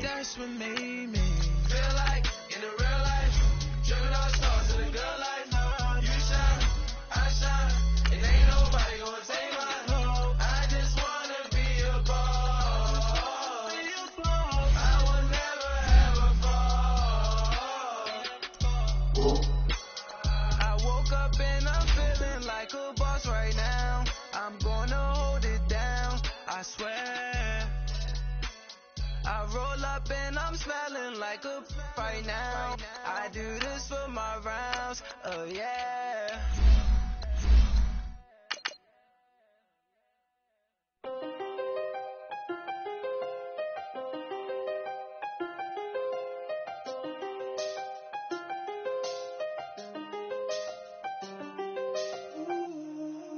that's what made me feel like in the real life, dripping all stars in the good life. You shine, I shine, and ain't nobody gonna take my home. I just wanna be a boss. I will never ever fall. I woke up and I'm feeling like a boss right now. I'm gonna hold it down, I swear. I roll up and I'm smelling like a right now. I do this for my rounds, oh yeah.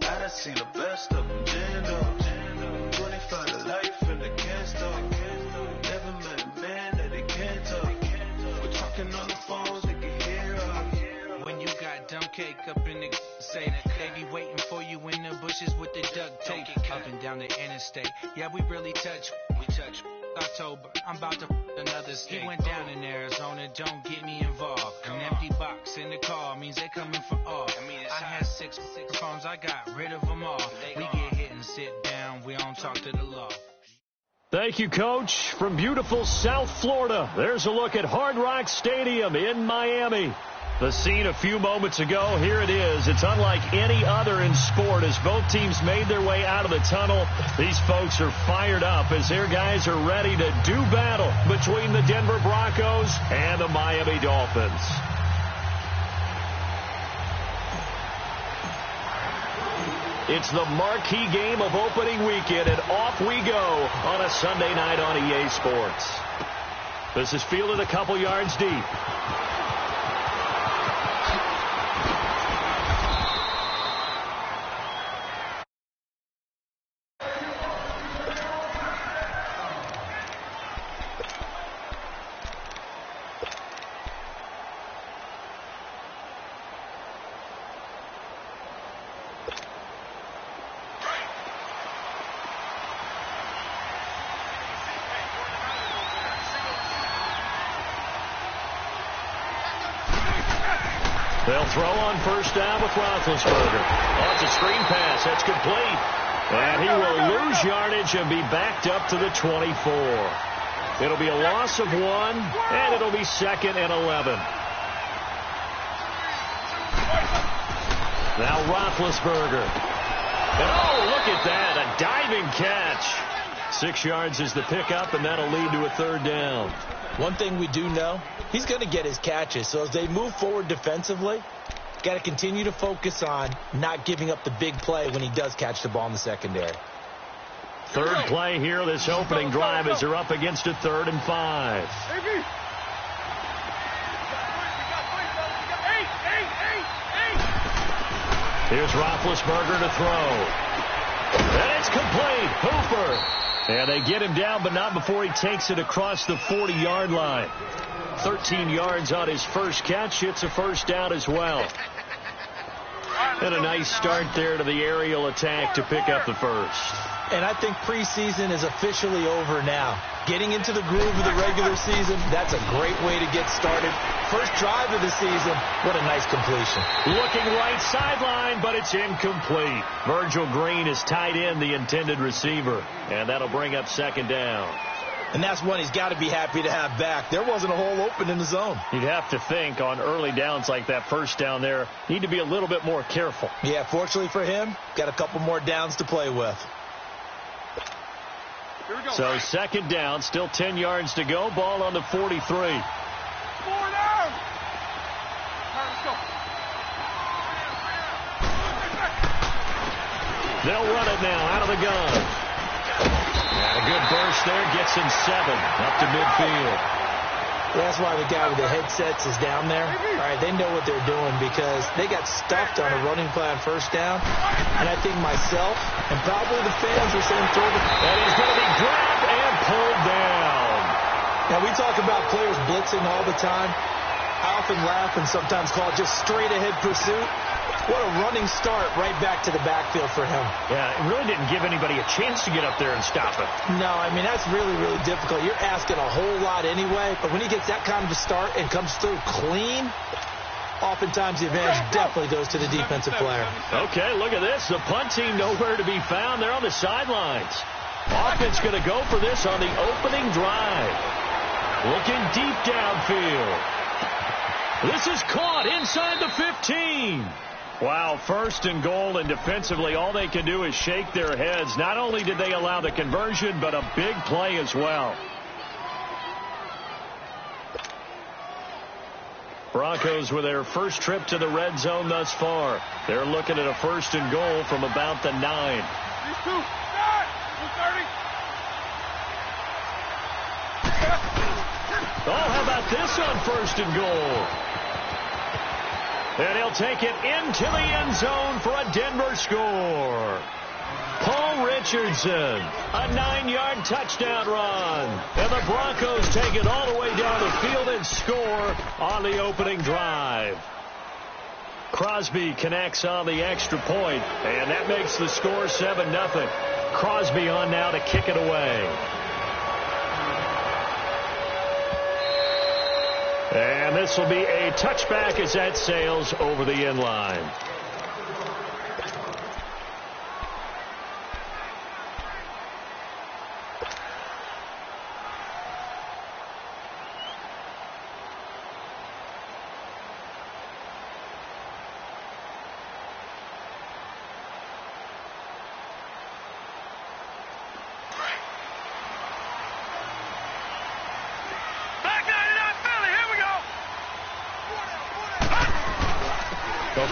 I done seen the best of them, jammed up. 25 to life and they can't stop. Never met a man that they can't talk. We're talking on the phones, they can hear us. When you got dumb cake up in the say that they be waiting for you in the bushes with the duct tape up and down the interstate. Yeah, we really touch. October, I'm about to another state. He went down in Arizona, don't get me involved. An empty box in the car means they coming for all. I had six phones, I got rid of them all. We get hit and sit down, we don't talk to the law. Thank you, Coach. From beautiful South Florida, there's a look at Hard Rock Stadium in Miami. The scene a few moments ago, here it is. It's unlike any other in sport as both teams made their way out of the tunnel. These folks are fired up as their guys are ready to do battle between the Denver Broncos and the Miami Dolphins. It's the marquee game of opening weekend, and off we go on a Sunday night on EA Sports. This is fielded a couple yards deep. They'll throw on first down with Roethlisberger. Oh, it's a screen pass. That's complete. And he will lose yardage and be backed up to the 24. It'll be a loss of 1, and it'll be 2nd and 11. Now Roethlisberger. And oh, look at that, a diving catch. 6 yards is the pickup, and that'll lead to a 3rd down. One thing we do know, he's going to get his catches. So as they move forward defensively, got to continue to focus on not giving up the big play when he does catch the ball in the secondary. 3rd play here, this opening drive, as they're up against a 3rd and 5. Here's Roethlisberger to throw. And it's complete. Hooper. And they get him down, but not before he takes it across the 40-yard line. 13 yards on his first catch. It's a 1st down as well. And a nice start there to the aerial attack to pick up the 1st. And I think preseason is officially over now. Getting into the groove of the regular season, that's a great way to get started. First drive of the season, what a nice completion. Looking right sideline, but it's incomplete. Virgil Green is tied in the intended receiver, and that'll bring up 2nd down. And that's one he's got to be happy to have back. There wasn't a hole open in the zone. You'd have to think on early downs like that, 1st down there, need to be a little bit more careful. Yeah, fortunately for him, got a couple more downs to play with. So 2nd down, still 10 yards to go. Ball on the 43. 4 down. All right, let's go. They'll run it now out of the gun. And a good burst there, gets him 7 up to midfield. That's why the guy with the headsets is down there. All right, they know what they're doing because they got stuffed on a running play on 1st down. And I think myself and probably the fans are saying throw the... And he's going to be grabbed and pulled down. Now, we talk about players blitzing all the time. I often laugh and sometimes call it just straight-ahead pursuit. What a running start right back to the backfield for him. Yeah, it really didn't give anybody a chance to get up there and stop it. No, I mean, that's really, really difficult. You're asking a whole lot anyway, but when he gets that kind of a start and comes through clean, oftentimes the advantage definitely goes to the defensive player. Okay, look at this. The punt team nowhere to be found. They're on the sidelines. Offense going to go for this on the opening drive. Looking deep downfield. This is caught inside the 15. Wow, first and goal, and defensively all they can do is shake their heads. Not only did they allow the conversion, but a big play as well. Broncos with their first trip to the red zone thus far. They're looking at a first and goal from about the 9. Oh, how about this on first and goal? And he'll take it into the end zone for a Denver score. Paul Richardson, a 9-yard touchdown run. And the Broncos take it all the way down the field and score on the opening drive. Crosby connects on the extra point, and that makes the score 7-0. Crosby on now to kick it away. And this will be a touchback as that sails over the end line.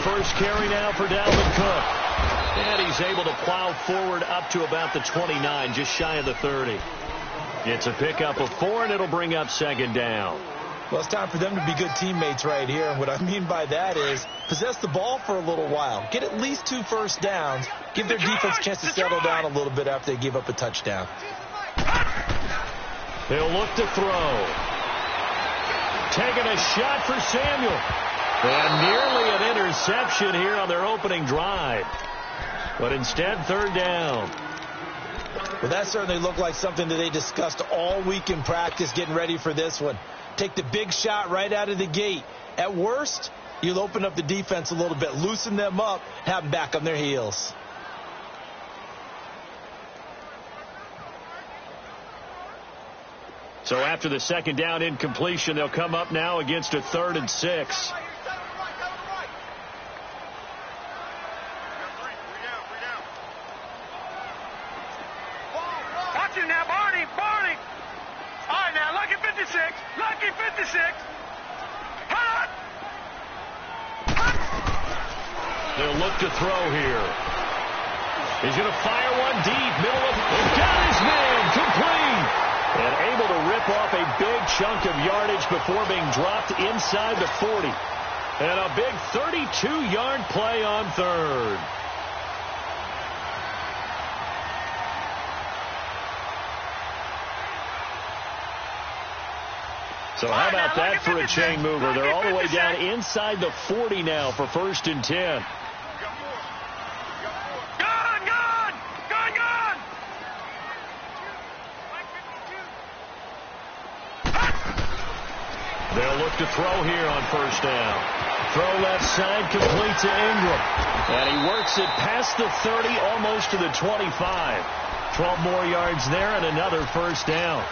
First carry now for Dalvin Cook. And he's able to plow forward up to about the 29, just shy of the 30. It's a pickup of 4, and it'll bring up second down. Well, it's time for them to be good teammates right here. And what I mean by that is possess the ball for a little while. Get at least 2 first downs. Give their defense a chance to settle down a little bit after they give up a touchdown. He'll look to throw. Taking a shot for Samuel. And nearly an interception here on their opening drive. But instead, third down. Well, that certainly looked like something that they discussed all week in practice getting ready for this one. Take the big shot right out of the gate. At worst, you'll open up the defense a little bit, loosen them up, have them back on their heels. So after the second down incompletion, they'll come up now against a 3rd and 6. They'll look to throw here. He's going to fire one deep. Middle of and got his man complete. And able to rip off a big chunk of yardage before being dropped inside the 40. And a big 32-yard play on 3rd. So how about that for a chain mover? They're all the way down inside the 40 now for 1st and 10. They'll look to throw here on 1st down. Throw left side, complete to Ingram. And he works it past the 30, almost to the 25. 12 more yards there and another 1st down.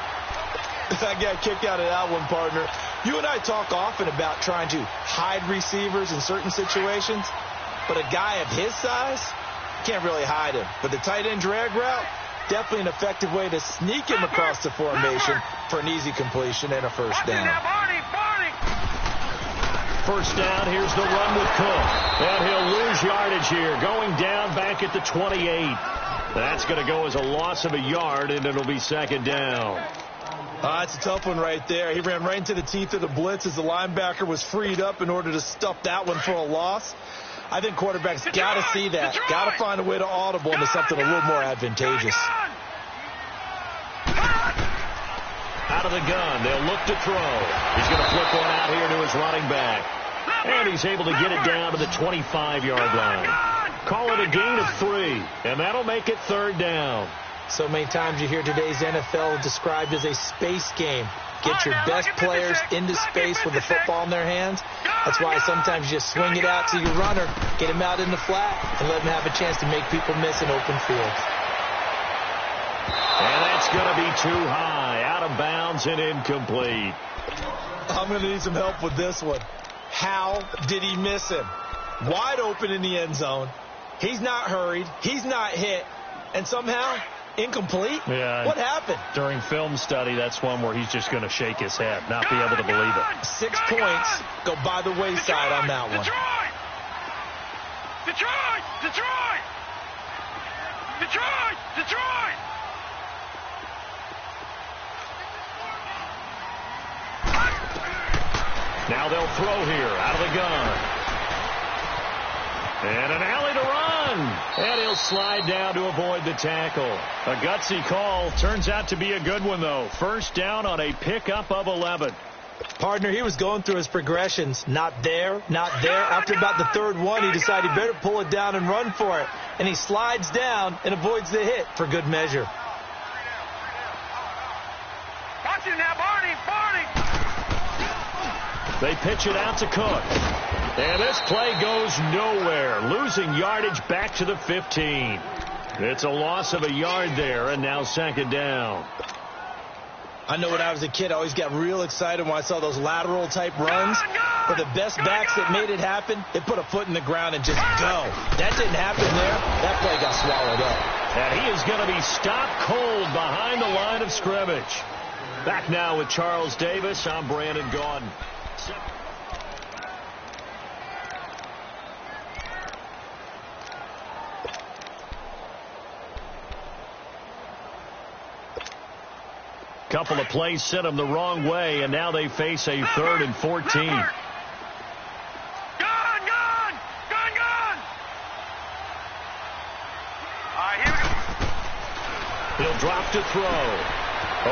I got kicked out of that one, partner. You and I talk often about trying to hide receivers in certain situations, but a guy of his size, can't really hide him. But the tight end drag route, definitely an effective way to sneak him across the formation for an easy completion and a 1st down. 1st down, here's the run with Cook. And he'll lose yardage here, going down back at the 28. That's going to go as a loss of a yard, and it'll be 2nd down. It's a tough one right there. He ran right into the teeth of the blitz as the linebacker was freed up in order to stuff that one for a loss. I think quarterbacks got to see that. Got to find a way to audible into something a little more advantageous. Out of the gun, they'll look to throw. He's going to flip one out here to his running back. And he's able to get it down to the 25-yard line. Call it a gain of 3, and that'll make it 3rd down. So many times you hear today's NFL described as a space game. Get your best players into space with the football in their hands. That's why sometimes you just swing it out to your runner, get him out in the flat, and let him have a chance to make people miss an open field. And that's going to be too high, out of bounds and incomplete. I'm going to need some help with this one. How did he miss him? Wide open in the end zone. He's not hurried. He's not hit. And somehow, incomplete? Yeah. What happened? During film study, that's one where he's just going to shake his head, not be able to believe it. 6 points go by the wayside on that one. Detroit! Detroit! Detroit! Detroit! Detroit! Now they'll throw here out of the gun. And an alley to run. And he'll slide down to avoid the tackle. A gutsy call. Turns out to be a good one, though. First down on a pickup of 11. Partner, he was going through his progressions. Not there, not there. After about the 3rd one, he decided he better pull it down and run for it. And he slides down and avoids the hit for good measure. Watch it now, Barney! Barney! They pitch it out to Cook. And this play goes nowhere, losing yardage back to the 15. It's a loss of a yard there, and now 2nd down. I know when I was a kid, I always got real excited when I saw those lateral-type runs. For the best backs that made it happen, they put a foot in the ground and just go. That didn't happen there. That play got swallowed up. And he is going to be stopped cold behind the line of scrimmage. Back now with Charles Davis. I'm Brandon Gaudin. Couple of plays sent them the wrong way, and now they face a 3rd and 14. Gone! Gone! Gone! Gone! All right, here we go. He'll drop to throw.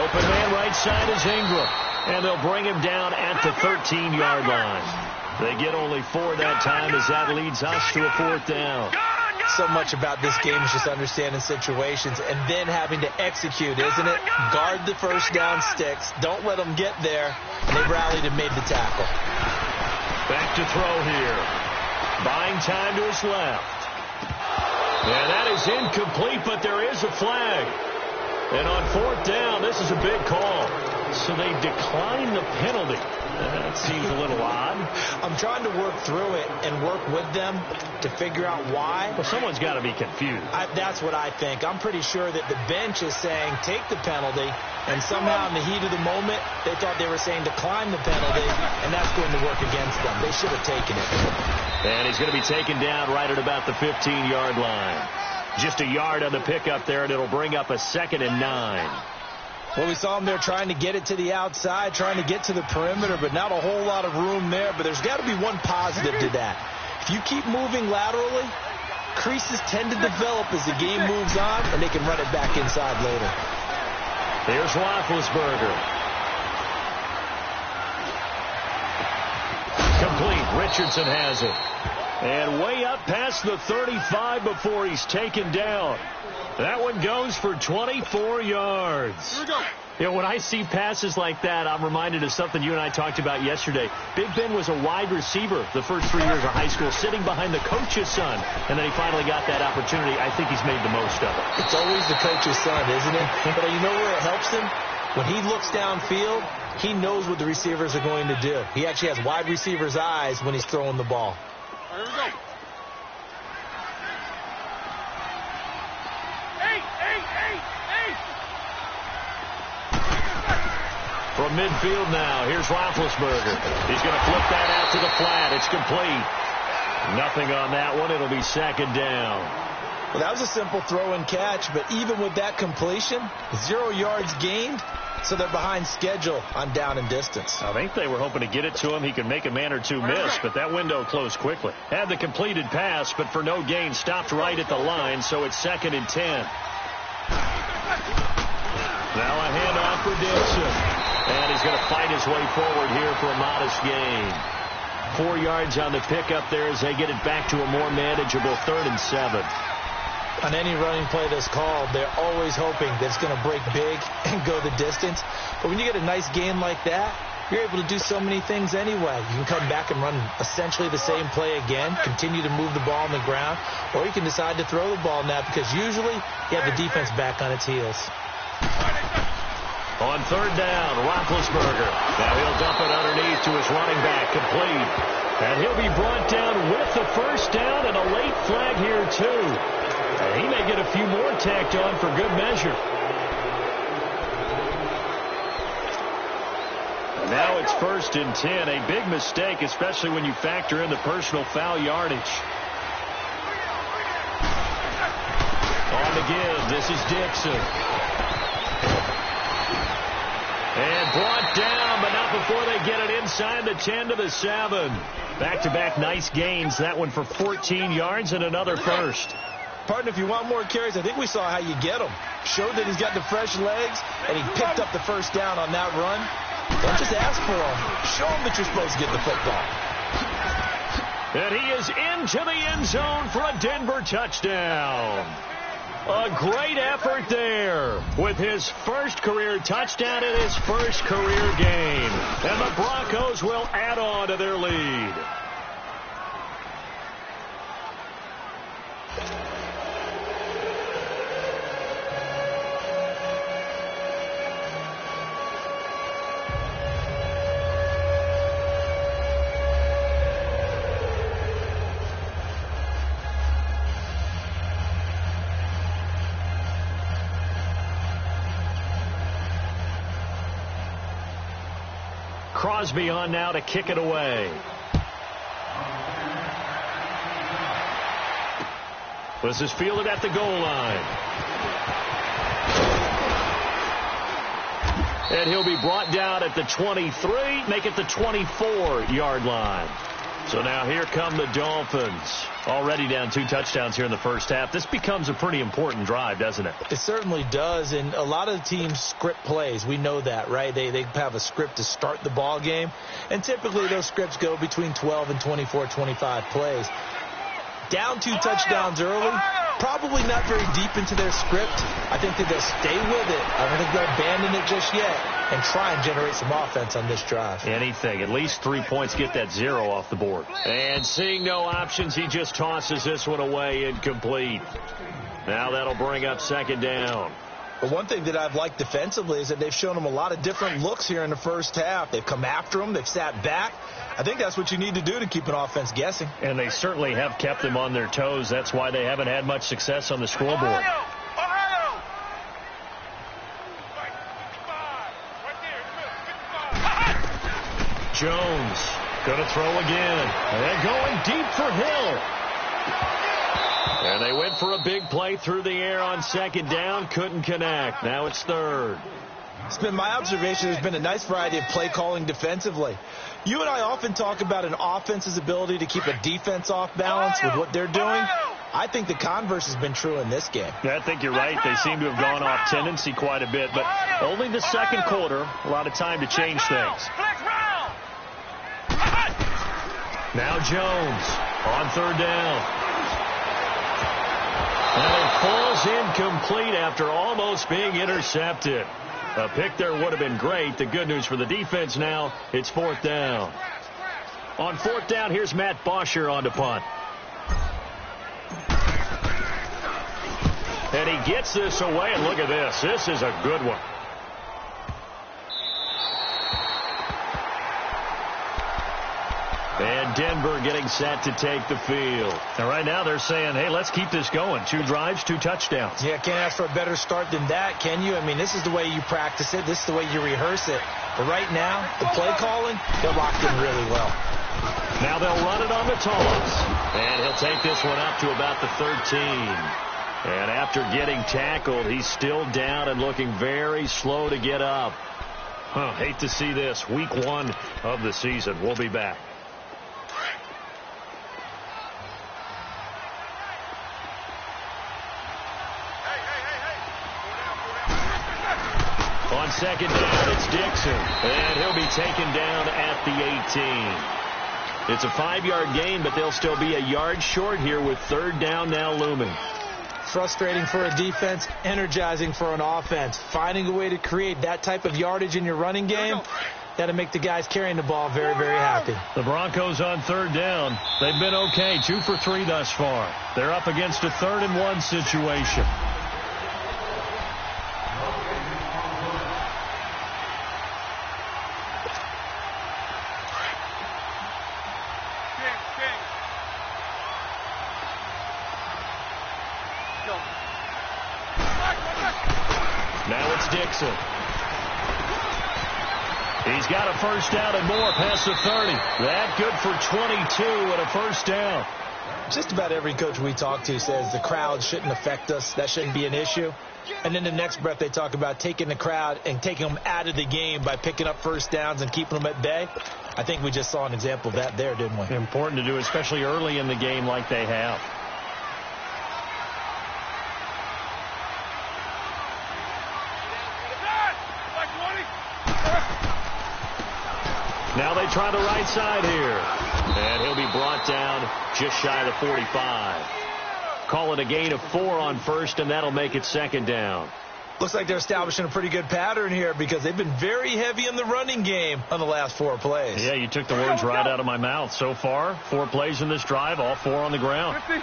Open man right side is Ingram. And they'll bring him down at the 13-yard line. They get only 4 that time as that leads us to a 4th down. So much about this game is just understanding situations and then having to execute, isn't it? Guard the first down sticks. Don't let them get there. And they rallied and made the tackle. Back to throw here. Buying time to his left. And that is incomplete, but there is a flag. And on 4th down, this is a big call. So they decline the penalty. That seems a little odd. I'm trying to work through it and work with them to figure out why. Well, someone's got to be confused. That's what I think. I'm pretty sure that the bench is saying take the penalty, and somehow in the heat of the moment, they thought they were saying decline the penalty, and that's going to work against them. They should have taken it. And he's going to be taken down right at about the 15-yard line. Just a yard on the pickup there, and it'll bring up a 2nd and 9. Well, we saw him there trying to get it to the outside, trying to get to the perimeter, but not a whole lot of room there. But there's got to be one positive to that. If you keep moving laterally, creases tend to develop as the game moves on, and they can run it back inside later. Here's Roethlisberger. Complete. Richardson has it. And way up past the 35 before he's taken down. That one goes for 24 yards. Here we go. You know, when I see passes like that, I'm reminded of something you and I talked about yesterday. Big Ben was a wide receiver the first 3 years of high school, sitting behind the coach's son, and then he finally got that opportunity. I think he's made the most of it. It's always the coach's son, isn't it? But you know where it helps him? When he looks downfield, he knows what the receivers are going to do. He actually has wide receiver's eyes when he's throwing the ball. Here we go. From midfield now, here's Roethlisberger. He's going to flip that out to the flat. It's complete. Nothing on that one. It'll be 2nd down. Well, that was a simple throw and catch, but even with that completion, 0 yards gained, so they're behind schedule on down and distance. I think they were hoping to get it to him. He could make a man or two miss, but that window closed quickly. Had the completed pass, but for no gain, stopped right at the line, so it's 2nd and 10. Now a handoff for Dixon. And he's going to fight his way forward here for a modest gain. 4 yards on the pickup there as they get it back to a more manageable 3rd and 7. On any running play that's called, they're always hoping that it's going to break big and go the distance. But when you get a nice gain like that, you're able to do so many things anyway. You can come back and run essentially the same play again, continue to move the ball on the ground, or you can decide to throw the ball now because usually you have the defense back on its heels. On 3rd down, Roethlisberger. Now he'll dump it underneath to his running back, complete. And he'll be brought down with the 1st down and a late flag here too. And he may get a few more tacked on for good measure. And now it's 1st and 10. A big mistake, especially when you factor in the personal foul yardage. On the give, this is Dixon. And brought down, but not before they get it inside the 10 to the 7. Back-to-back nice gains. That one for 14 yards and another 1st. Partner, if you want more carries, I think we saw how you get them. Showed that he's got the fresh legs, and he picked up the 1st down on that run. Don't just ask for them. Show them that you're supposed to get the football. And he is into the end zone for a Denver touchdown. A great effort there with his 1st career touchdown and his 1st career game. And the Broncos will add on to their lead. Crosby on now to kick it away. This is fielded at the goal line. And he'll be brought down at the 23, make it the 24-yard line. So now here come the Dolphins. Already down 2 touchdowns here in the 1st half. This becomes a pretty important drive, doesn't it? It certainly does, and a lot of the teams script plays. We know that, right? They have a script to start the ball game, and typically those scripts go between 12 and 24, 25 plays. Down 2 touchdowns early, probably not very deep into their script. I think that they'll stay with it. I don't think they'll abandon it just yet and try and generate some offense on this drive. Anything. At least 3 points, get that 0 off the board. And seeing no options, he just tosses this one away, incomplete. Now that'll bring up 2nd down. But one thing that I've liked defensively is that they've shown them a lot of different looks here in the 1st half. They've come after them. They've sat back. I think that's what you need to do to keep an offense guessing. And they certainly have kept them on their toes. That's why they haven't had much success on the scoreboard. Jones going to throw again. And going deep for Hill. And they went for a big play through the air on 2nd down. Couldn't connect. Now it's 3rd. It's been my observation there's been a nice variety of play calling defensively. You and I often talk about an offense's ability to keep a defense off balance with what they're doing. I think the converse has been true in this game. Yeah, I think you're right. They seem to have gone off tendency quite a bit, but only the 2nd quarter. A lot of time to change things. Now Jones on 3rd down. And it falls incomplete after almost being intercepted. A pick there would have been great. The good news for the defense now, it's 4th down. On 4th down, here's Matt Bosher on to punt. And he gets this away, and look at this. This is a good one. And Denver getting set to take the field. And right now they're saying, hey, let's keep this going. 2 drives, 2 touchdowns. Yeah, can't ask for a better start than that, can you? I mean, this is the way you practice it. This is the way you rehearse it. But right now, the play calling, they're locked in really well. Now they'll run it on the toss. And he'll take this one up to about the 13. And after getting tackled, he's still down and looking very slow to get up. Hate to see this. Week 1 of the season. We'll be back. On 2nd down, it's Dixon. And he'll be taken down at the 18. It's a 5-yard gain, but they'll still be a yard short here with third down now looming. Frustrating for a defense, energizing for an offense. Finding a way to create that type of yardage in your running game, that'll make the guys carrying the ball very, very happy. The Broncos on third down. They've been okay, 2 for 3 thus far. They're up against a 3rd and 1 situation. Now it's Dixon. He's got a first down and more past the 30. That good for 22 and a first down. Just about every coach we talk to says the crowd shouldn't affect us. That shouldn't be an issue. And then the next breath they talk about taking the crowd and taking them out of the game by picking up first downs and keeping them at bay. I think we just saw an example of that there, didn't we? Important to do, especially early in the game like they have. Now they try the right side here. And he'll be brought down just shy of the 45. Call it a gain of 4 on first, and that'll make it 2nd down. Looks like they're establishing a pretty good pattern here because they've been very heavy in the running game on the last 4 plays. Yeah, you took the words right out of my mouth. So far, 4 plays in this drive, all 4 on the ground. 50.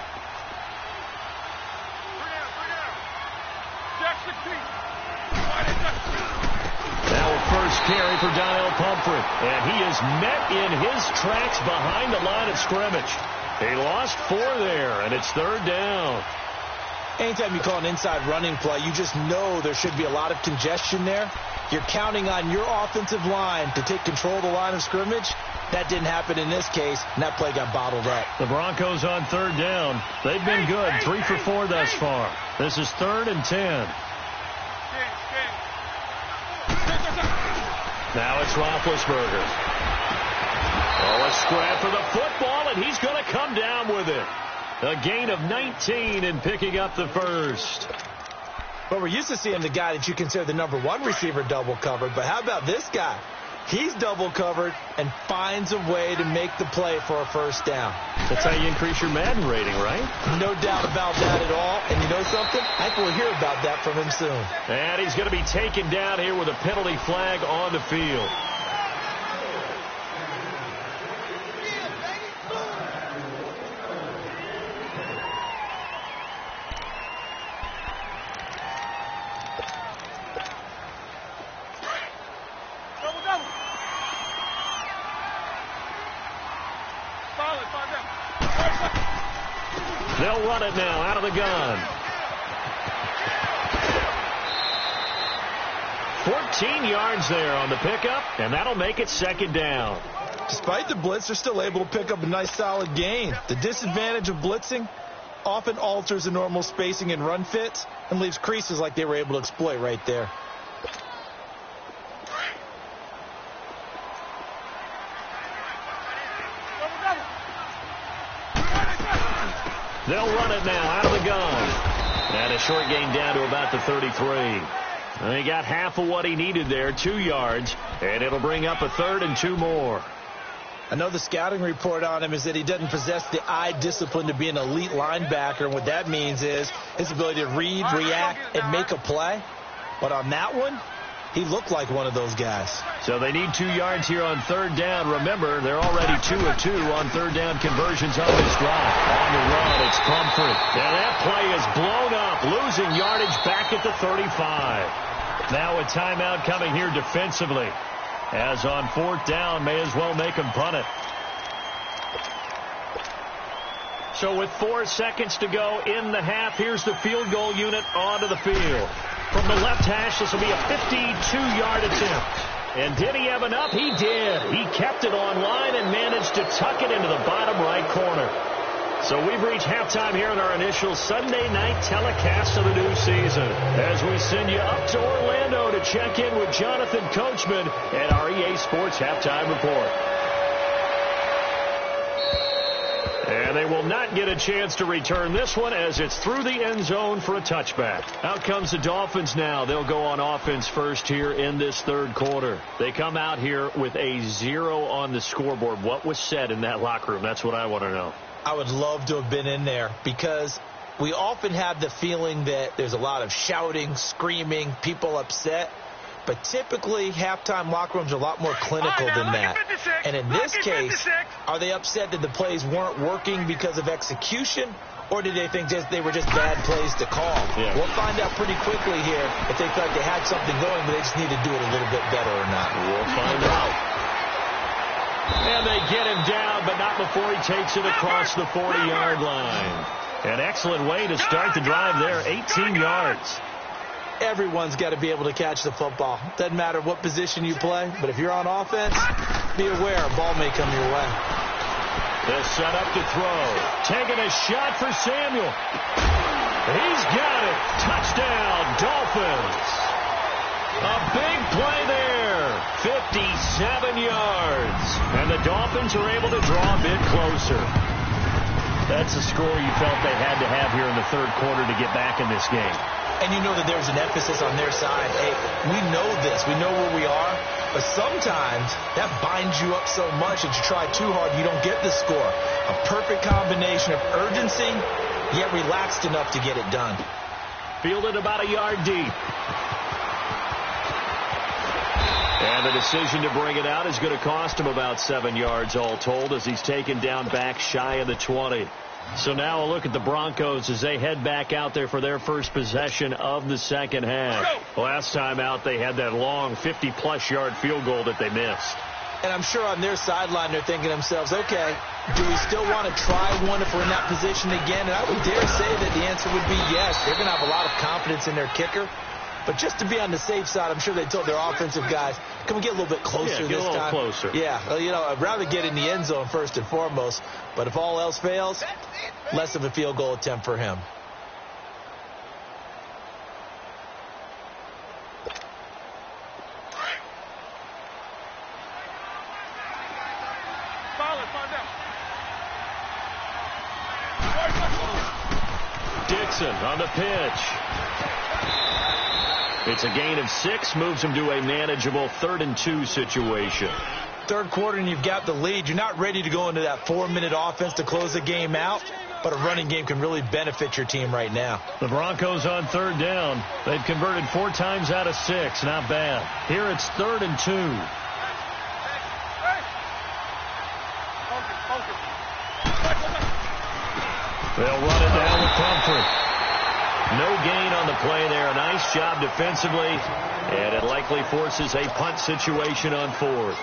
Now a first carry for Donnell Pumphrey. And he is met in his tracks behind the line of scrimmage. He lost 4 there, and it's 3rd down. Anytime you call an inside running play, you just know there should be a lot of congestion there. You're counting on your offensive line to take control of the line of scrimmage. That didn't happen in this case, and that play got bottled up. The Broncos on 3rd down. They've been good, 3 for 4 thus far. This is 3rd and 10. Now it's Roethlisberger. Oh, a scrap for the football, and he's going to come down with it. A gain of 19 and picking up the first. Well, we're used to seeing the guy that you consider the number 1 receiver double covered, but how about this guy? He's double covered and finds a way to make the play for a first down. That's how you increase your Madden rating, right? No doubt about that at all. And you know something? I think we'll hear about that from him soon. And he's going to be taken down here with a penalty flag on the field. They'll run it now out of the gun. 14 yards there on the pickup, and that'll make it 2nd down. Despite the blitz, they're still able to pick up a nice solid gain. The disadvantage of blitzing often alters the normal spacing and run fits and leaves creases like they were able to exploit right there. They'll run it now out of the gun. And a short gain down to about the 33. And he got half of what he needed there, 2 yards, and it'll bring up a 3rd and 2 more. I know the scouting report on him is that he doesn't possess the eye discipline to be an elite linebacker, and what that means is his ability to read, react, and make a play. But on that one, he looked like one of those guys. So they need 2 yards here on 3rd down. Remember, they're already 2 of 2 on 3rd down conversions on this drive. On the run, it's Pumphrey. And that play is blown up, losing yardage back at the 35. Now a timeout coming here defensively. As on 4th down, may as well make them punt it. So with 4 seconds to go in the half, here's the field goal unit onto the field. From the left hash, this will be a 52-yard attempt. And did he have enough? He did. He kept it on line and managed to tuck it into the bottom right corner. So we've reached halftime here in our initial Sunday night telecast of the new season. As we send you up to Orlando to check in with Jonathan Coachman and our EA Sports Halftime Report. And they will not get a chance to return this one as it's through the end zone for a touchback. Out comes the Dolphins now. They'll go on offense first here in this third quarter. They come out here with a 0 on the scoreboard. What was said in that locker room? That's what I want to know. I would love to have been in there because we often have the feeling that there's a lot of shouting, screaming, people upset. But typically, halftime locker rooms are a lot more clinical than that. And in this case, are they upset that the plays weren't working because of execution? Or did they think they were just bad plays to call? Yeah. We'll find out pretty quickly here if they felt like they had something going, but they just need to do it a little bit better or not. We'll find out. And they get him down, but not before he takes it across the 40-yard line. An excellent way to start the drive there, 18 yards. Everyone's got to be able to catch the football. Doesn't matter what position you play, but if you're on offense, be aware a ball may come your way. They're set up to throw. Taking a shot for Samuel. He's got it. Touchdown, Dolphins. A big play there. 57 yards. And the Dolphins are able to draw a bit closer. That's the score you felt they had to have here in the third quarter to get back in this game. And you know that there's an emphasis on their side. Hey, we know this. We know where we are. But sometimes that binds you up so much that you try too hard, you don't get the score. A perfect combination of urgency, yet relaxed enough to get it done. Fielded about a yard deep. And the decision to bring it out is going to cost him about 7 yards all told as he's taken down back shy of the 20. So now a look at the Broncos as they head back out there for their first possession of the second half. Last time out, they had that long 50-plus yard field goal that they missed. And I'm sure on their sideline they're thinking to themselves, okay, do we still want to try one if we're in that position again? And I would dare say that the answer would be yes. They're going to have a lot of confidence in their kicker. But just to be on the safe side, I'm sure they told their offensive guys, can we get a little bit closer this time? Closer. Yeah, well, you know, I'd rather get in the end zone first and foremost. But if all else fails, less of a field goal attempt for him. Dixon on the pitch. It's a gain of 6, moves him to a manageable 3rd and 2 situation. Third quarter and you've got the lead. You're not ready to go into that 4-minute offense to close the game out, but a running game can really benefit your team right now. The Broncos on 3rd down. They've converted 4 times out of 6. Not bad. Here it's 3rd and 2. They'll run it down with comfort. No gain on the play there. A nice job defensively, and it likely forces a punt situation on 4th.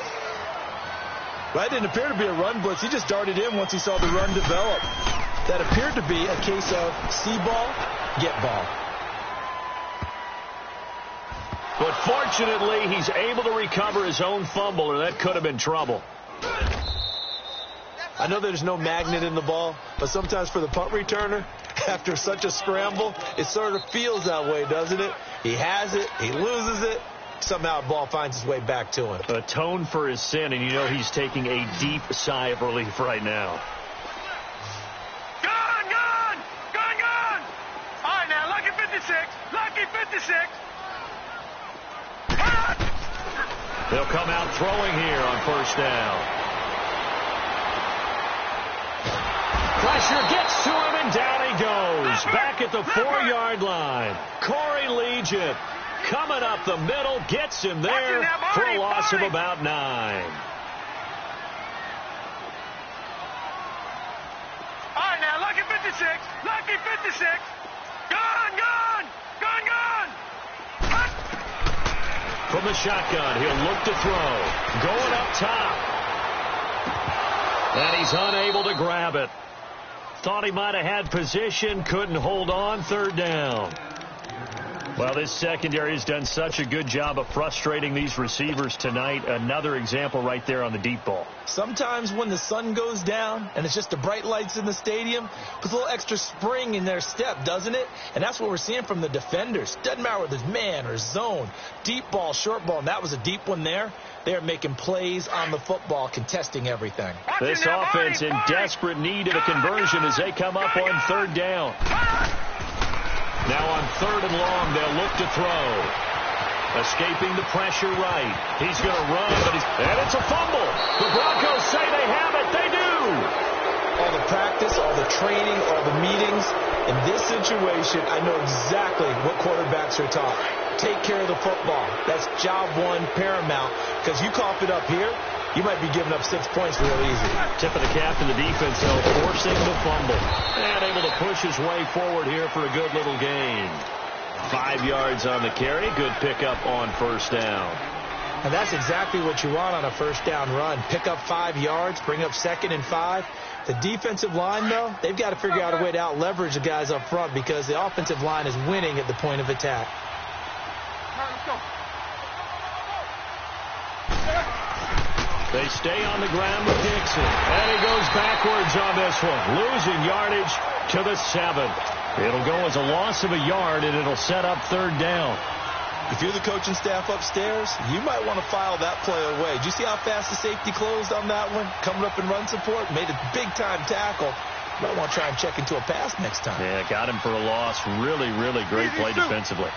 Well, that didn't appear to be a run blitz. He just darted in once he saw the run develop. That appeared to be a case of see ball, get ball. But fortunately, he's able to recover his own fumble, or that could have been trouble. I know there's no magnet in the ball, but sometimes for the punt returner, after such a scramble, it sort of feels that way, doesn't it? He has it, he loses it, somehow the ball finds its way back to him. Atone for his sin, and you know he's taking a deep sigh of relief right now. Gone! All right, now, lucky 56. They'll come out throwing here on 1st down. Pressure gets to him, and down he goes. Back at the 4-yard line. Corey Legion coming up the middle, gets him there for a loss of about 9. All right, now, lucky 56. Gone! From the shotgun, he'll look to throw. Going up top. And he's unable to grab it. Thought he might have had position, couldn't hold on. 3rd down. Well, this secondary has done such a good job of frustrating these receivers tonight. Another example right there on the deep ball. Sometimes when the sun goes down and it's just the bright lights in the stadium, puts a little extra spring in their step, doesn't it? And that's what we're seeing from the defenders. Doesn't matter whether it's man or zone, deep ball, short ball, and that was a deep one there. They're making plays on the football, contesting everything. This offense in desperate need of a conversion as they come up on third down. Now on third and long, they'll look to throw. Escaping the pressure right. He's going to run, and it's a fumble. The Broncos say they have it. They do. All the practice, all the training, all the meetings. In this situation, I know exactly what quarterbacks are taught. Take care of the football. That's job one, paramount. Because you cough it up here, you might be giving up 6 points real easy. Tip of the cap to the defense, though, forcing the fumble. And able to push his way forward here for a good little gain. 5 yards on the carry. Good pickup on first down. And that's exactly what you want on a first down run. Pick up 5 yards, bring up 2nd and 5. The defensive line, though, they've got to figure out a way to out-leverage the guys up front because the offensive line is winning at the point of attack. They stay on the ground with Dixon. And he goes backwards on this one. Losing yardage to the 7. It'll go as a loss of a yard, and it'll set up third down. If you're the coaching staff upstairs, you might want to file that play away. Did you see how fast the safety closed on that one? Coming up in run support, made a big-time tackle. Might want to try and check into a pass next time. Yeah, got him for a loss. Really, really great play defensively.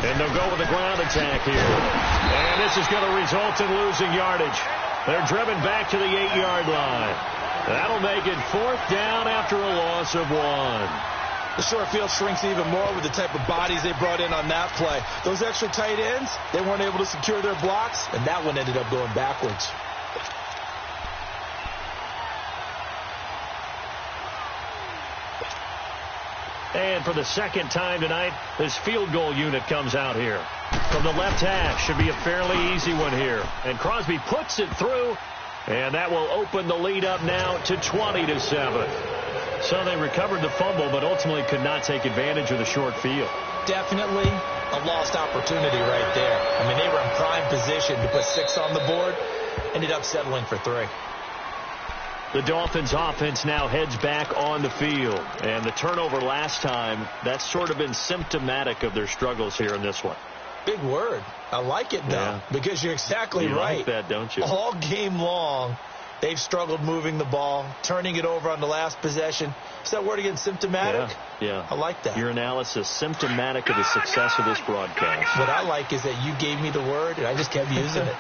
And they'll go with the ground attack here. And this is going to result in losing yardage. They're driven back to the 8-yard line. That'll make it 4th down after a loss of 1. The short field shrinks even more with the type of bodies they brought in on that play. Those extra tight ends, they weren't able to secure their blocks, and that one ended up going backwards. And for the second time tonight, this field goal unit comes out here. From the left hash, should be a fairly easy one here. And Crosby puts it through, and that will open the lead up now to 20-7. So they recovered the fumble, but ultimately could not take advantage of the short field. Definitely a lost opportunity right there. I mean, they were in prime position to put 6 on the board, ended up settling for 3. The Dolphins offense now heads back on the field. And the turnover last time, that's sort of been symptomatic of their struggles here in this one. Big word. I like it, though, because you're exactly right. You like that, don't you? All game long, they've struggled moving the ball, turning it over on the last possession. Is that word again, symptomatic? Yeah. I like that. Your analysis, symptomatic of the success of this broadcast. What I like is that you gave me the word, and I just kept using it.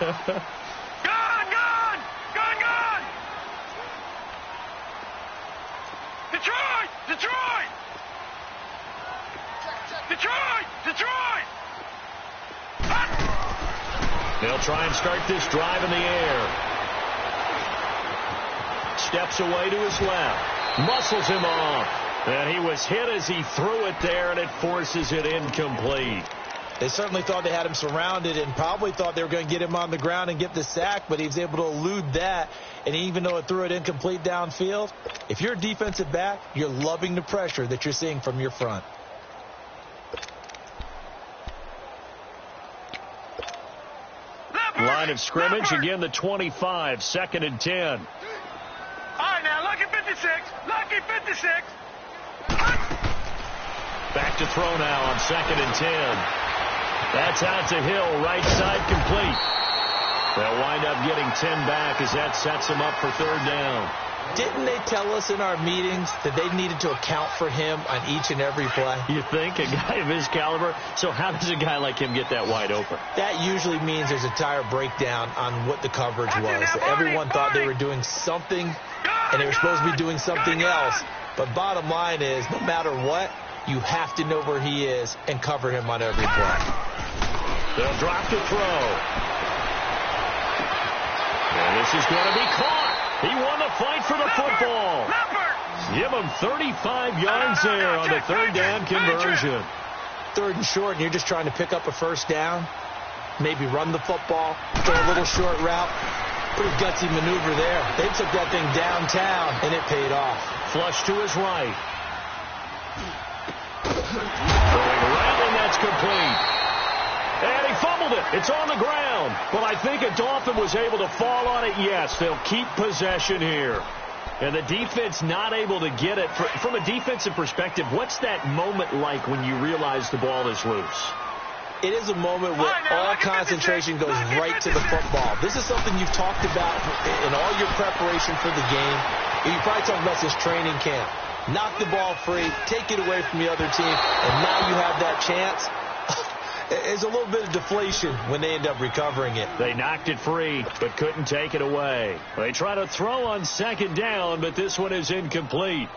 Detroit! They'll try and start this drive in the air. Steps away to his left. Muscles him off. And he was hit as he threw it there, and it forces it incomplete. They certainly thought they had him surrounded and probably thought they were going to get him on the ground and get the sack, but he was able to elude that. And even though it threw it incomplete downfield, if you're a defensive back, you're loving the pressure that you're seeing from your front. Line of scrimmage, again the 25, 2nd and 10. All right, now, lucky 56. Lucky 56. Back to throw now on 2nd and 10. That's out to Hill, right side complete. They'll wind up getting 10 back as that sets them up for 3rd down. Didn't they tell us in our meetings that they needed to account for him on each and every play? You think? A guy of his caliber? So how does a guy like him get that wide open? That usually means there's a tire breakdown on what the coverage was. Everyone thought they were doing something, and they were supposed to be doing something else. But bottom line is, no matter what, you have to know where he is and cover him on every play. They'll drop to throw. And this is going to be caught. He won the fight for the football. Give him 35 yards there on the 3rd down conversion. 3rd and short, and you're just trying to pick up a 1st down. Maybe run the football, throw a little short route. Pretty gutsy maneuver there. They took that thing downtown, and it paid off. Flush to his right. Throwing around, and that's complete. And he fumbled it. It's on the ground. But I think a Dolphin was able to fall on it. Yes, they'll keep possession here. And the defense not able to get it. From a defensive perspective, what's that moment like when you realize the ball is loose? It is a moment where all concentration goes right to the football. This is something you've talked about in all your preparation for the game. You probably talked about this training camp. Knock the ball free, take it away from the other team, and now you have that chance. There's a little bit of deflation when they end up recovering it. They knocked it free, but couldn't take it away. They try to throw on second down, but this one is incomplete.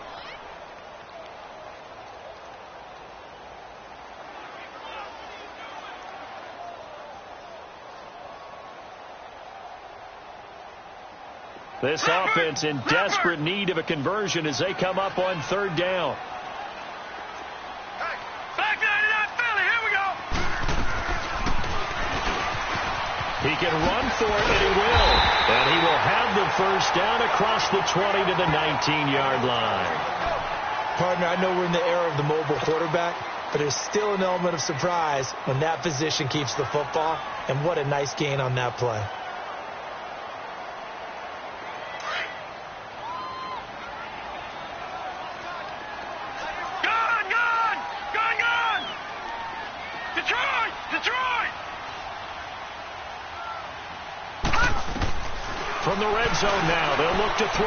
This offense in desperate need of a conversion as they come up on third down. Back 99 Philly, here we go. He can run for it, and he will. And he will have the first down across the 20 to the 19-yard line. Partner, I know we're in the era of the mobile quarterback, but there's still an element of surprise when that position keeps the football, and what a nice gain on that play. From the red zone now, they'll look to throw.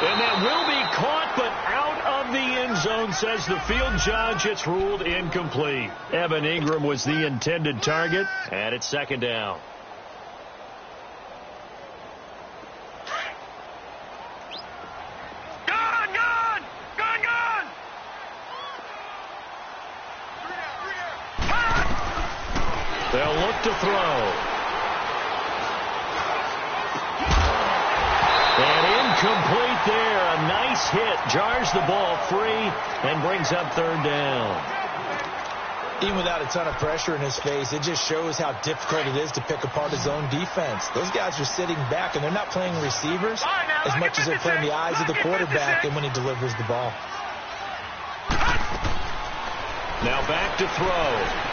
And that will be caught, but out of the end zone, says the field judge. It's ruled incomplete. Evan Ingram was the intended target, and it's second down. They'll look to throw. And incomplete there. A nice hit. Jars the ball free and brings up third down. Even without a ton of pressure in his face, it just shows how difficult it is to pick apart his own defense. Those guys are sitting back, and they're not playing receivers as much as they're playing the eyes of the quarterback and when he delivers the ball. Now back to throw.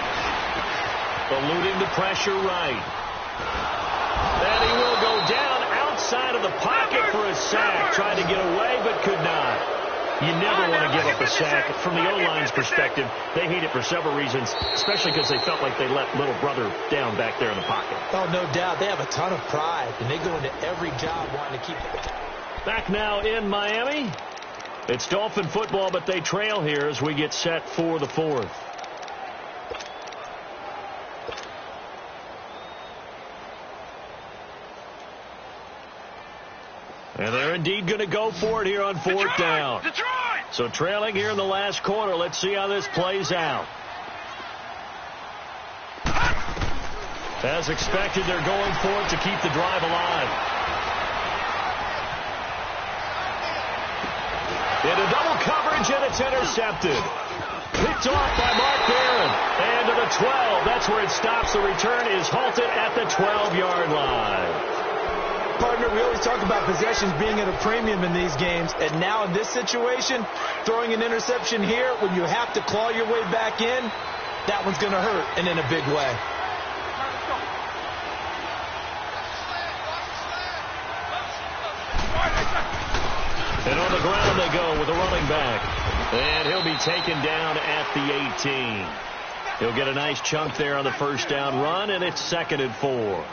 Eluding the pressure right. And he will go down outside of the pocket for a sack. Tried to get away, but could not. You never want to give up a sack. From the O-line's perspective, they hate it for several reasons, especially because they felt like they let little brother down back there in the pocket. Oh, no doubt. They have a ton of pride, and they go into every job wanting to keep it. Back now in Miami. It's Dolphin football, but they trail here as we get set for the fourth. And they're indeed going to go for it here on fourth down. So trailing here in the last quarter. Let's see how this plays out. As expected, they're going for it to keep the drive alive. Into double coverage, and it's intercepted. Picked off by Mark Barron. And to the 12. That's where it stops. The return is halted at the 12-yard line. Partner, we always talk about possessions being at a premium in these games, and now in this situation, throwing an interception here when you have to claw your way back in, that one's going to hurt, and in a big way. And on the ground they go with a running back, and he'll be taken down at the 18. He'll get a nice chunk there on the first down run, and it's 2nd and 4.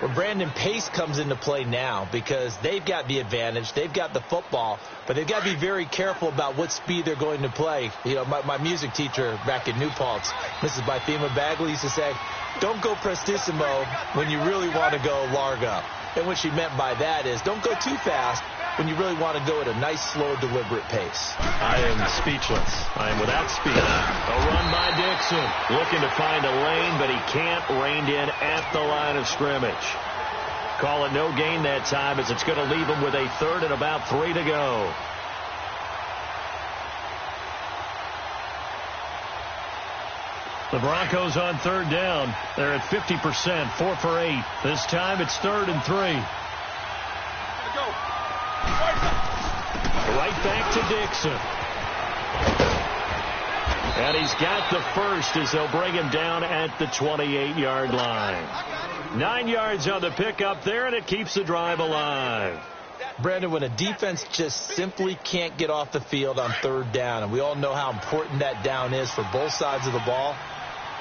Well, Brandon, pace comes into play now because they've got the advantage. They've got the football, but they've got to be very careful about what speed they're going to play. You know, my music teacher back in New Paltz, Mrs. Bythema Bagley, used to say, don't go prestissimo when you really want to go largo. And what she meant by that is don't go too fast when you really want to go at a nice, slow, deliberate pace. I am speechless. I am without speech. A run by Dixon. Looking to find a lane, but he can't. Reined in at the line of scrimmage. Call it no gain that time as it's going to leave him with a 3rd and about 3 to go. The Broncos on third down. They're at 50%, 4 for 8. This time it's 3rd and 3. Right back to Dixon. And he's got the first as they'll bring him down at the 28-yard line. 9 yards on the pickup there, and it keeps the drive alive. Brandon, when a defense just simply can't get off the field on third down, and we all know how important that down is for both sides of the ball,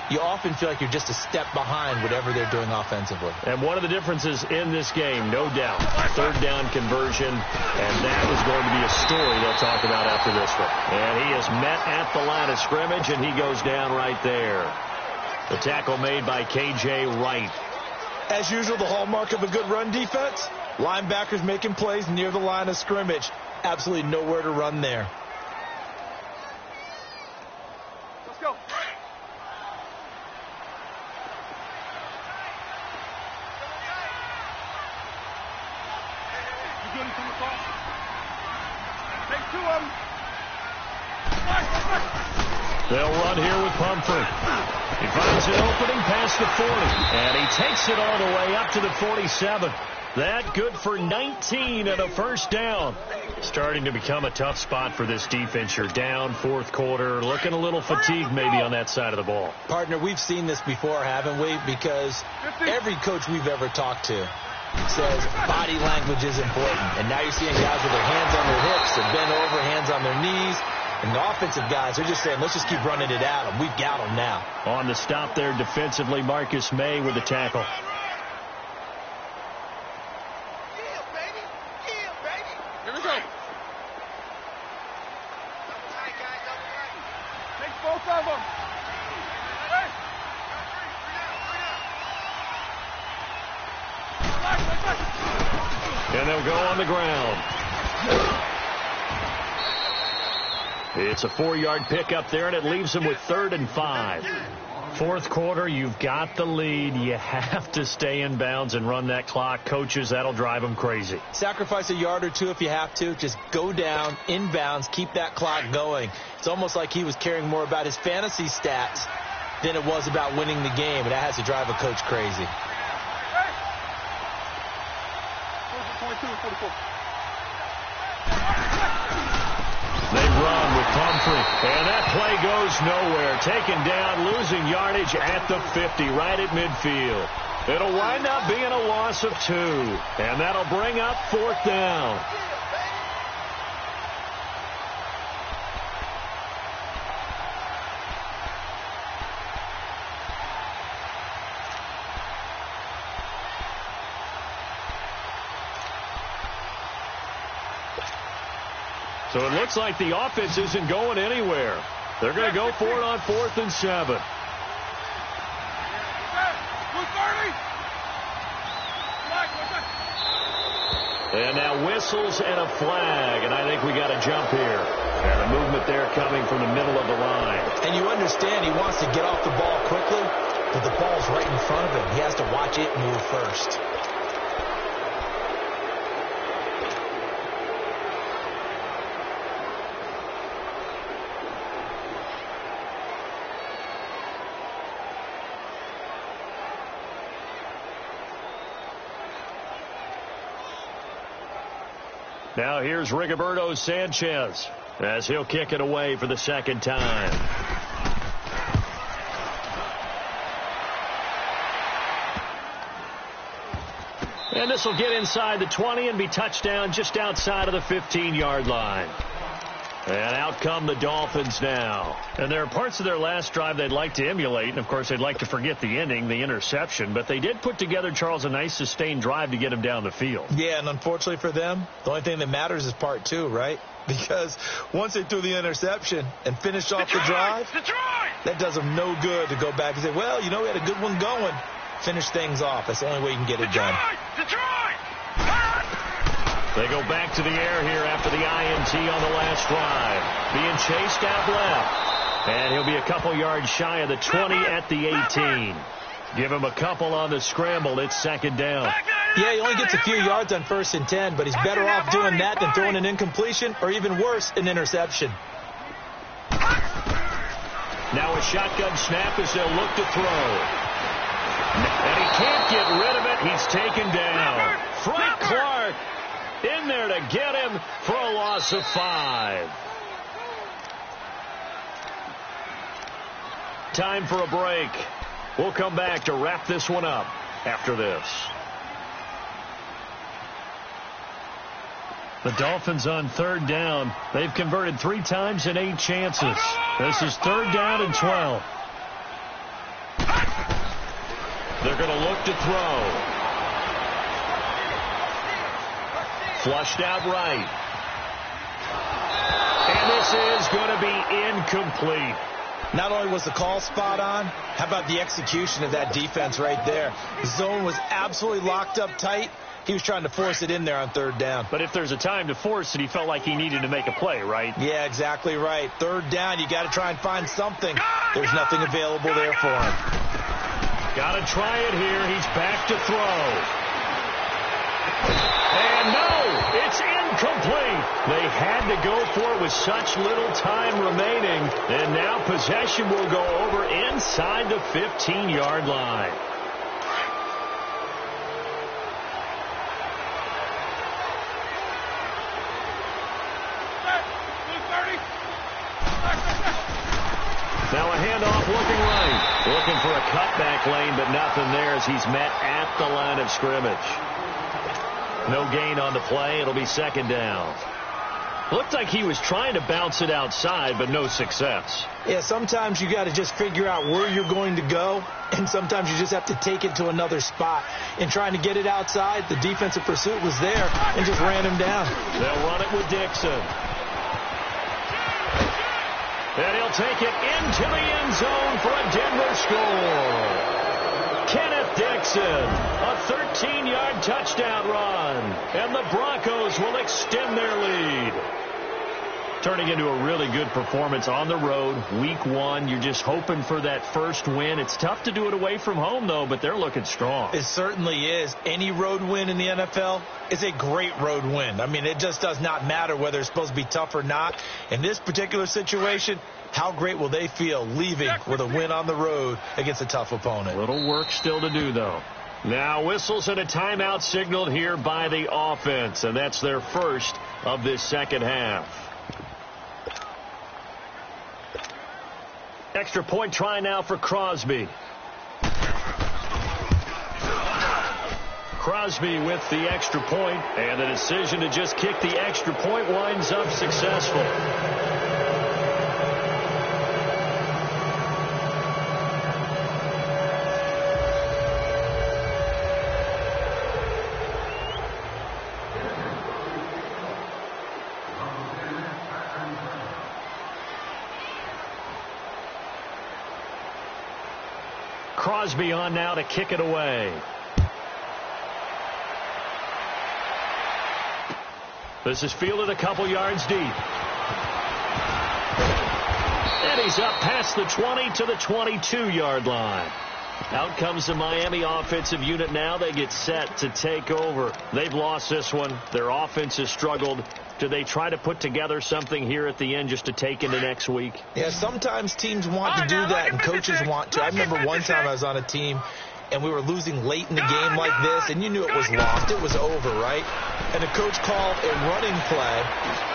you often feel like you're just a step behind whatever they're doing offensively. And one of the differences in this game, no doubt, third down conversion, and that is going to be a story they'll talk about after this one. And he is met at the line of scrimmage, and he goes down right there. The tackle made by K.J. Wright. As usual, the hallmark of a good run defense, linebackers making plays near the line of scrimmage. Absolutely nowhere to run there. Let's go. You good from the ball? Take 2 of them. They'll run here with Pumphrey. He finds an opening past the 40, and he takes it all the way up to the 47. That good for 19 and a first down. Starting to become a tough spot for this defense. You're down, 4th quarter, looking a little fatigued maybe on that side of the ball. Partner, we've seen this before, haven't we? Because every coach we've ever talked to says body language is important. And now you're seeing guys with their hands on their hips, they're bent over, hands on their knees. And the offensive guys are just saying, let's just keep running it at them. We've got them now. On the stop there defensively, Marcus May with the tackle. Here we go. Take both of them. And they'll go on the ground. It's a 4-yard pickup there, and it leaves them with 3rd and 5. 4th quarter, you've got the lead. You have to stay in bounds and run that clock. Coaches, that'll drive them crazy. Sacrifice a yard or 2 if you have to. Just go down, in bounds, keep that clock going. It's almost like he was caring more about his fantasy stats than it was about winning the game, and that has to drive a coach crazy. 22 and 44. They run with Pumphrey, and that play goes nowhere. Taken down, losing yardage at the 50, right at midfield. It'll wind up being a loss of 2, and that'll bring up 4th down. So it looks like the offense isn't going anywhere. They're going to go for it on 4th and 7. And now whistles and a flag, and I think we got a jump here. And a movement there coming from the middle of the line. And you understand he wants to get off the ball quickly, but the ball's right in front of him. He has to watch it move first. Now here's Rigoberto Sanchez as he'll kick it away for the 2nd time. And this will get inside the 20 and be touchdown just outside of the 15-yard line. And out come the Dolphins now. And there are parts of their last drive they'd like to emulate. And, of course, they'd like to forget the ending, the interception. But they did put together, Charles, a nice sustained drive to get him down the field. Yeah, and unfortunately for them, the only thing that matters is part 2, right? Because once they threw the interception and finished off the drive, that does them no good to go back and say, well, you know, we had a good one going. Finish things off. That's the only way you can get it done. They go back to the air here after the INT on the last drive. Being chased out left. And he'll be a couple yards shy of the 20 at the 18. Give him a couple on the scramble. It's 2nd down. Yeah, he only gets a few yards on 1st and 10, but he's better off doing that than throwing an incompletion or even worse, an interception. Now a shotgun snap as they'll look to throw. And he can't get rid of it. He's taken down. Frank Clark in there to get him for a loss of 5. Time for a break. We'll come back to wrap this one up after this. The Dolphins on 3rd down. They've converted 3 times in 8 chances. This is 3rd down and 12. They're going to look to throw. Flushed out right. And this is going to be incomplete. Not only was the call spot on, how about the execution of that defense right there? The zone was absolutely locked up tight. He was trying to force it in there on 3rd down. But if there's a time to force it, he felt like he needed to make a play, right? Yeah, exactly right. 3rd down, you got to try and find something. There's nothing available there for him. Got to try it here. He's back to throw. And no, it's incomplete. They had to go for it with such little time remaining. And now possession will go over inside the 15-yard line. Now a handoff looking right. Looking for a cutback lane, but nothing there as he's met at the line of scrimmage. No gain on the play. It'll be 2nd down. Looked like he was trying to bounce it outside, but no success. Yeah, sometimes you got to just figure out where you're going to go, and sometimes you just have to take it to another spot. In trying to get it outside, the defensive pursuit was there and just ran him down. They'll run it with Dixon. And he'll take it into the end zone for a Denver score. Kenneth Dixon, a 13-yard touchdown run. And the Broncos will extend their lead. Turning into a really good performance on the road. Week 1, you're just hoping for that first win. It's tough to do it away from home, though, but they're looking strong. It certainly is. Any road win in the NFL is a great road win. I mean, it just does not matter whether it's supposed to be tough or not. In this particular situation, how great will they feel leaving with a win on the road against a tough opponent? Little work still to do, though. Now whistles and a timeout signaled here by the offense, and that's their first of this second half. Extra point try now for Crosby. Crosby with the extra point, and the decision to just kick the extra point winds up successful. Crosby on now to kick it away. This is fielded a couple yards deep. And he's up past the 20 to the 22-yard line. Out comes the Miami offensive unit now. They get set to take over. They've lost this one. Their offense has struggled. Do they try to put together something here at the end just to take into next week? Yeah, sometimes teams want to do that and coaches want to. I remember one time I was on a team and we were losing late in the game like this, and you knew it was lost. It was over, right? And the coach called a running play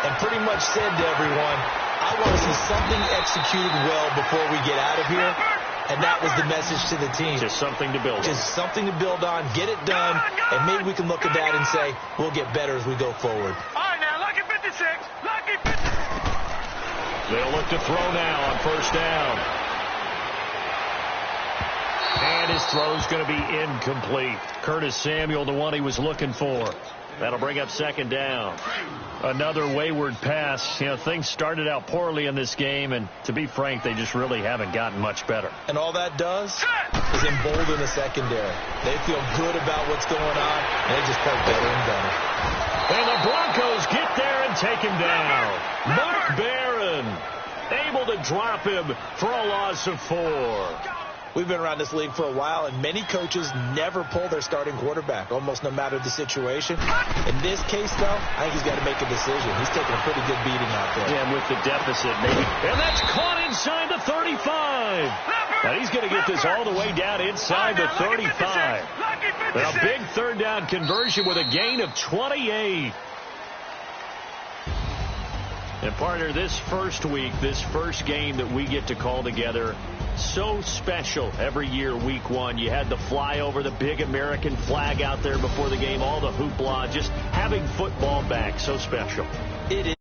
and pretty much said to everyone, I want to see something executed well before we get out of here. And that was the message to the team. Just something to build on. Just something to build on, get it done, and maybe we can look at that and say, we'll get better as we go forward. All right, now, lucky 56. Lucky 56. They'll look to throw now on first down. And his throw's going to be incomplete. Curtis Samuel, the one he was looking for. That'll bring up second down. Another wayward pass. You know, things started out poorly in this game, and to be frank, they just really haven't gotten much better. And all that does is embolden the secondary. They feel good about what's going on, and they just play better and better. And the Broncos get there and take him down. Mark Barron able to drop him for a loss of 4. We've been around this league for a while, and many coaches never pull their starting quarterback, almost no matter the situation. In this case, though, I think he's got to make a decision. He's taking a pretty good beating out there. Yeah, and with the deficit, maybe. And that's caught inside the 35. And he's going to get this all the way down inside the 35. And a big third down conversion with a gain of 28. And, partner, this first week, this first game that we get to call together, so special every year, week one. You had the flyover, the big American flag out there before the game, all the hoopla, just having football back, so special. It is.